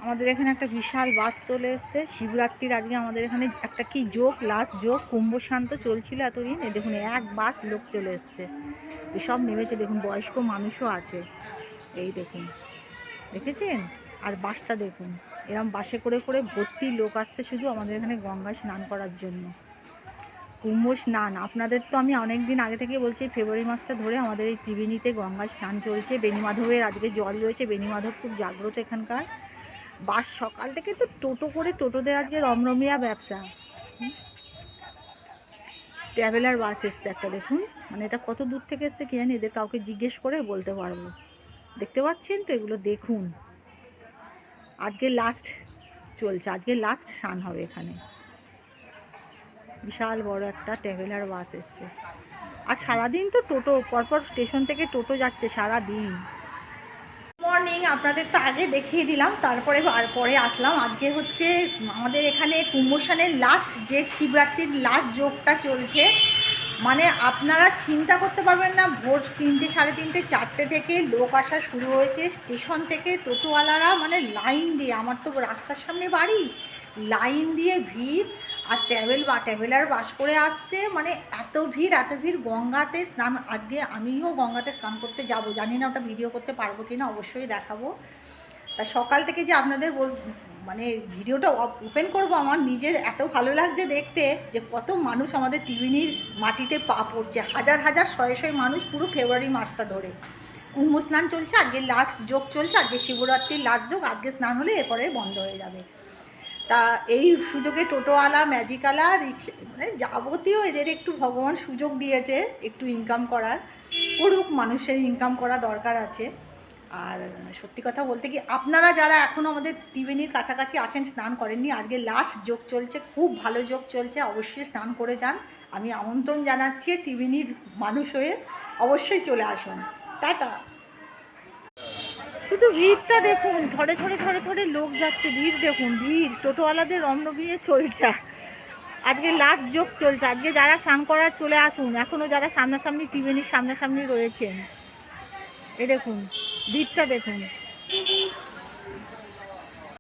আমাদের এখানে একটা বিশাল বাস চলে এসছে শিবরাত্রির আজকে আমাদের এখানে একটা কি যোগ লাস্ট যোগ কুম্ভ শান্ত চলছিল এতদিন। এই দেখুন এক বাস লোক চলে এসছে, সব নেমেছে। দেখুন বয়স্ক মানুষও আছে, এই দেখুন, দেখেছেন? আর বাসটা দেখুন, এরম বাসে করে করে ভর্তি লোক আসছে শুধু আমাদের এখানে গঙ্গায় স্নান করার জন্য। কুম্ভ স্নান আপনাদের তো আমি অনেক দিন আগে থেকে বলছি, ফেব্রুয়ারি মাসটা ধরে আমাদের এই ত্রিবেণীতে গঙ্গায় স্নান চলছে। বেণীমাধবের আজকে জল রয়েছে, বেণীমাধব খুব জাগ্রত এখানকার। বাস সকাল থেকে তো টোটো করে, টোটোদের আজকে রমরমিয়া ব্যবসা। ট্রাভেলার বাস এসছে একটা, দেখুন, মানে এটা কত দূর থেকে এসছে কি জানি, এদের কাউকে জিজ্ঞেস করে বলতে পারবো। দেখতে পাচ্ছেন তো, এগুলো দেখুন। আজকে লাস্ট চলছে, আজকে লাস্ট স্নান হবে এখানে। বিশাল বড় একটা ট্রাভেলার বাস এসছে। আর সারাদিন তো টোটো, পরপর স্টেশন থেকে টোটো যাচ্ছে সারাদিন। মর্নিং, আপনাদের তো আগে দেখিয়ে দিলাম, তারপরে পরে আসলাম। আজকে হচ্ছে আমাদের এখানে কুম্ভস্নানের লাস্ট যে শিবরাত্রির লাস্ট যোগটা চলছে। মানে আপনারা চিন্তা করতে পারবেন না, ভোর 3টে, 3:30, 4টে থেকে লোক আসা শুরু হয়েছে স্টেশন থেকে। টোটোওয়ালারা মানে লাইন দিয়ে, আমার তো রাস্তার সামনে বাড়ি, লাইন দিয়ে ভিড়। আর ট্রাভেলার বাস করে আসছে, মানে এত ভিড় গঙ্গাতে স্নান। আজকে আমিও গঙ্গাতে স্নান করতে যাব, জানি না ওটা ভিডিও করতে পারবো কি না, অবশ্যই দেখাবো। তা সকাল থেকে যে আপনাদের মানে ভিডিওটা ওপেন করব, আমার নিজের এত ভালো লাগছে দেখতে যে কত মানুষ আমাদের ত্রিবেণীর মাটিতে পা পড়ছে। হাজার হাজার শয়ে শয়ে মানুষ পুরো ফেব্রুয়ারি মাসটা ধরে। কুম্ভ স্নান চলছে, আজকে লাস্ট যোগ চলছে, আজকে শিবরাত্রির লাস্ট যোগ। আজকে স্নান হলে এরপরে বন্ধ হয়ে যাবে। তা এই সুযোগে টোটোওয়ালা, ম্যাজিকওয়ালা, রিক্সা, মানে যাবতীয় এদের একটু ভগবান সুযোগ দিয়েছে একটু ইনকাম করার। করুক, মানুষের ইনকাম করা দরকার আছে। আর সত্যি কথা বলতে কি, আপনারা যারা এখনও আমাদের ত্রিবেণীর কাছাকাছি আছেন, স্নান করেননি, আজকে লাস্ট যোগ চলছে, খুব ভালো যোগ চলছে, অবশ্যই স্নান করে যান। আমি আমন্ত্রণ জানাচ্ছি, ত্রিবেণীর মানুষ হয়ে অবশ্যই চলে আসুন। টাটা। শুধু ভিড়টা দেখুন, ধরে ধরে ধরে ধরে লোক যাচ্ছে, ভিড় দেখুন, ভিড় টোটোওয়ালাদের রমরমিয়ে চলছে। আজকে লাস্ট যোগ চলছে, আজকে যারা স্নান করার চলে আসুন, এখনও যারা সামনাসামনি ত্রিবেণীর সামনাসামনি রয়েছেন। এ দেখুন ভিড়টা দেখুন।